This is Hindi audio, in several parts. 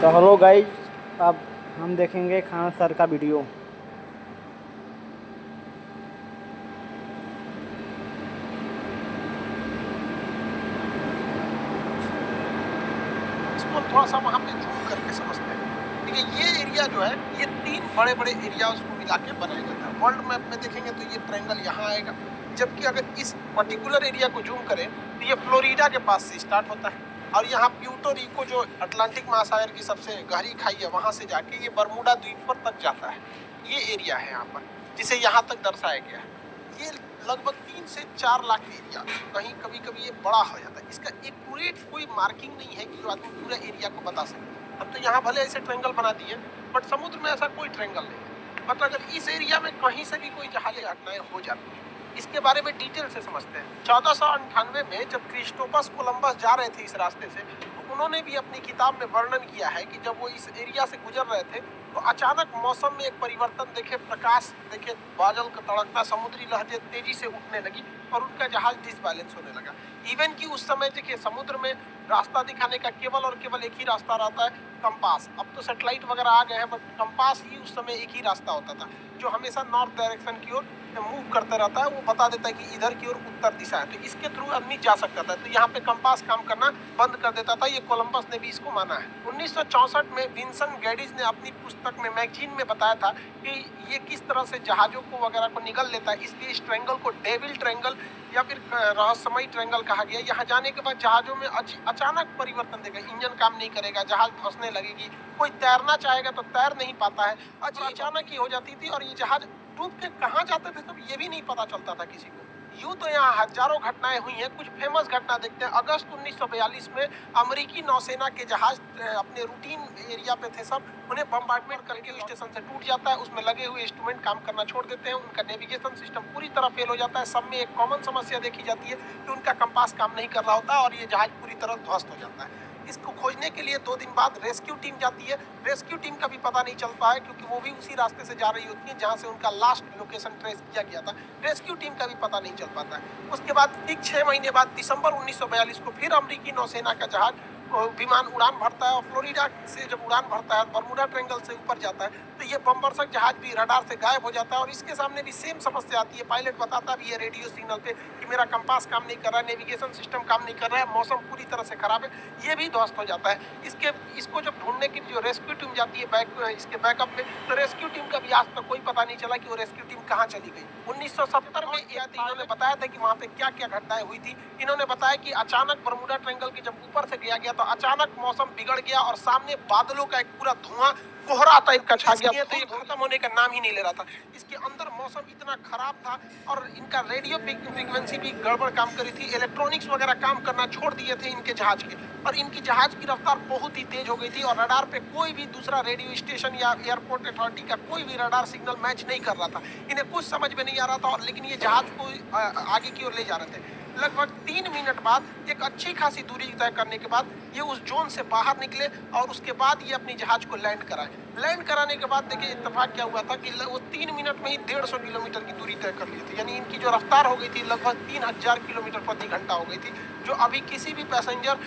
तो हेलो गाइस, अब हम देखेंगे खान सर का वीडियो। इसको थोड़ा सा वहाँ पे जूम करके समझते हैं। देखिए ये एरिया जो है, ये 3 बड़े-बड़े एरिया उसको मिला के बनाया जाता है। वर्ल्ड मैप में देखेंगे तो ये ट्रायंगल यहाँ आएगा, जबकि अगर इस पर्टिकुलर एरिया को जूम करें तो ये फ्लोरिडा के पास से स्टार्ट होता है और यहाँ प्यूर्टो रिको जो अटलांटिक महासागर की सबसे गहरी खाई है वहाँ से जाके ये बरमूडा द्वीप पर तक जाता है। ये एरिया है यहाँ पर, जिसे यहाँ तक दर्शाया गया है। ये लगभग 3 से 4 लाख एरिया, कहीं कभी-कभी ये बड़ा हो जाता है। इसका एक्यूरेट कोई मार्किंग नहीं है कि जो आदमी पूरा एरिया को बता सके। अब तो यहाँ भले ऐसे ट्रायंगल बना दिए, बट समुद्र में ऐसा कोई ट्रायंगल नहीं है। बट अगर इस एरिया में कहीं से भी कोई जहाज़ी घटनाएं हो जाती हैं, इसके बारे में डिटेल से समझते हैं। 1498 में जब क्रिस्टोफर कोलंबस जा रहे थे इस रास्ते से, तो उन्होंने भी अपनी किताब में वर्णन किया है कि जब वो इस एरिया से गुजर रहे थे तो अचानक मौसम में एक परिवर्तन देखे, प्रकाश देखे, बादल का तड़कता, समुद्री लहरें तेजी से उठने लगी और उनका जहाज डिसबैलेंस होने लगा। इवन कि उस समय देखिए समुद्र में रास्ता दिखाने का केवल और केवल एक ही रास्ता रहता है, कंपास। अब तो सैटेलाइट वगैरह आ गए हैं, बट कंपास ही उस समय एक ही रास्ता होता था जो हमेशा नॉर्थ डायरेक्शन की ओर मूव करता रहता है। वो बता देता है कि इधर की ओर उत्तर दिशा है, तो इसके थ्रू आदमी जा सकता था। तो यहाँ पे कंपास काम करना बंद कर देता था। ये कोलंबस ने भी इसको माना है। 1964 में विंसेंट गैडिज ने अपनी पुस्तक में, मैगजीन में बताया था कि ये किस तरह से जहाजों को वगैरह को निगल लेता है। इसलिए इस ट्रायंगल को डेविल ट्रायंगल या फिर रहस्यमयी ट्रायंगल कहा गया। यहाँ जाने के बाद जहाजों में अचानक परिवर्तन देगा, इंजन काम नहीं करेगा, जहाज धंसने लगेगी, कोई तैरना चाहेगा तो तैर नहीं पाता है। अचानक ही हो जाती थी और ये जहाज डूब के कहाँ जाते थे तब ये भी नहीं पता चलता था किसी को। यूं तो यहाँ हजारों घटनाएं हुई हैं। कुछ फेमस घटना देखते हैं। अगस्त 1942 में अमेरिकी नौसेना के जहाज अपने रूटीन एरिया पे थे, सब उन्हें बम्बार्डमेंट करके स्टेशन से टूट जाता है। उसमें लगे हुए इंस्ट्रूमेंट काम करना छोड़ देते हैं। उनका नेविगेशन सिस्टम पूरी तरह फेल हो जाता है। सब में एक कॉमन समस्या देखी जाती है कि उनका कंपास काम नहीं कर रहा होता और ये जहाज पूरी तरह ध्वस्त हो जाता है। इसको खोजने के लिए 2 दिन बाद रेस्क्यू टीम जाती है। रेस्क्यू टीम का भी पता नहीं चलता है क्योंकि वो भी उसी रास्ते से जा रही होती है जहां से उनका लास्ट लोकेशन ट्रेस किया गया था। रेस्क्यू टीम का भी पता नहीं चल पाता है। उसके बाद ठीक 6 महीने बाद दिसंबर 1942 को फिर अमेरिकी नौसेना का जहाज विमान उड़ान भरता है और फ्लोरिडा से जब उड़ान भरता है, बरमूडा ट्रायंगल से ऊपर जाता है, तो ये बमवर्षक जहाज भी रडार से गायब हो जाता है। और इसके सामने भी सेम समस्या आती है। पायलट बताता भी है रेडियो सिग्नल पे कि मेरा कंपास काम नहीं कर रहा है, नेविगेशन सिस्टम काम नहीं कर रहा है, मौसम पूरी तरह से खराब है। ये भी ध्वस्त हो जाता है। इसको जब ढूंढने की जो रेस्क्यू टीम जाती है इसके बैकअप में, तो रेस्क्यू टीम का भी आज तक कोई पता नहीं चला कि वो रेस्क्यू टीम कहाँ चली गई। 1970 में इन्होंने बताया था कि वहाँ पे क्या क्या घटनाएं हुई थी। इन्होंने बताया कि अचानक बरमूडा ट्रायंगल के जब ऊपर से गया तो अचानक मौसम बिगड़ गया और सामने बादलों का एक पूरा धुआं, कोहरा टाइप का छा गया। तो ये खत्म होने का नाम ही नहीं ले रहा था। इसके अंदर मौसम इतना खराब था और इनका रेडियो फ्रीक्वेंसी भी गड़बड़ काम करी थी। इलेक्ट्रॉनिक्स वगैरह काम करना छोड़ दिए थे इनके जहाज के, और इनकी जहाज की रफ्तार बहुत ही तेज हो गई थी और रडार पे कोई भी दूसरा रेडियो स्टेशन या एयरपोर्ट अथॉरिटी का कोई भी रडार सिग्नल मैच नहीं कर रहा था। इन्हें कुछ समझ में नहीं आ रहा था, और लेकिन ये जहाज को आगे की ओर ले जा रहे थे। लगभग 3 मिनट बाद, एक अच्छी खासी दूरी तय करने के बाद, ये उस जोन से बाहर निकले और उसके बाद ये अपनी जहाज को लैंड कराए। लैंड कराने के बाद देखिए इत्तेफाक क्या हुआ था कि वो 3 मिनट में ही 150 किलोमीटर की दूरी तय कर ली थी। यानी इनकी जो रफ्तार हो गई थी लगभग 3000 किलोमीटर प्रति घंटा हो गई थी, जो अभी किसी भी पैसेंजर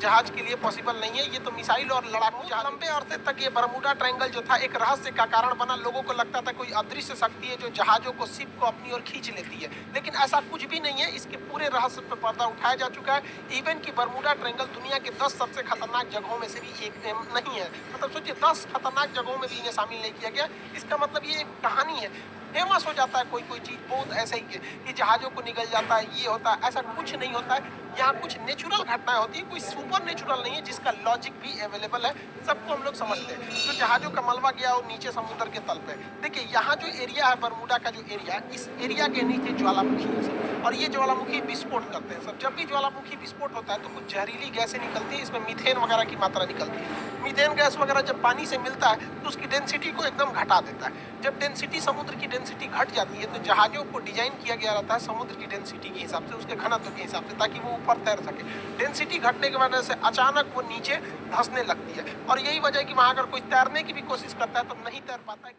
जहाज के लिए पॉसिबल नहीं है। ये तो मिसाइल और लड़ाकू जहाज। लंबे अरसे तक ये बरमूडा ट्रायंगल जो था एक रहस्य का कारण बना। लोगों को लगता था कोई अदृश्य शक्ति है जो जहाजों को, शिप को अपनी ओर खींच लेती है, लेकिन ऐसा कुछ भी नहीं है। इसके पूरे रहस्य पर पर्दा उठाया जा चुका है। इवन की बरमूडा ट्रायंगल दुनिया के 10 सबसे खतरनाक जगहों में से भी एक नहीं है। मतलब सोचिए 10 खतरनाक जगहों में भी इन्हें शामिल नहीं किया गया। इसका मतलब ये एक कहानी है। फेमस हो जाता है कोई चीज बहुत ऐसे ही कि जहाजों को निगल जाता है, ये होता है, ऐसा कुछ नहीं होता है। यहाँ कुछ नेचुरल घटनाएं होती है, कोई सुपर नेचुरल नहीं है जिसका लॉजिक भी अवेलेबल है। सबको हम लोग समझते हैं। जो जहाजों का मलबा गया वो नीचे समुद्र के तल पे। देखिए यहाँ जो एरिया है बरमूडा का, जो एरिया, इस एरिया के नीचे ज्वालामुखी है सब, और ये ज्वालामुखी विस्फोट करते हैं सब। जब भी ज्वालामुखी विस्फोट होता है तो कुछ जहरीली गैसें निकलती है। इसमें मीथेन वगैरह की मात्रा निकलती है। मीथेन गैस वगैरह जब पानी से मिलता है तो उसकी डेंसिटी को एकदम घटा देता है। जब डेंसिटी, समुद्र की डेंसिटी घट जाती है, तो जहाजों को डिजाइन किया गया रहता है समुद्र की डेंसिटी के हिसाब से, उसके घनत्व के हिसाब से, ताकि वो ऊपर तैर सके। डेंसिटी घटने की वजह से अचानक वो नीचे धंसने लगती है, और यही वजह है कि वहां अगर कोई तैरने की भी कोशिश करता है तो नहीं तैर पाता है।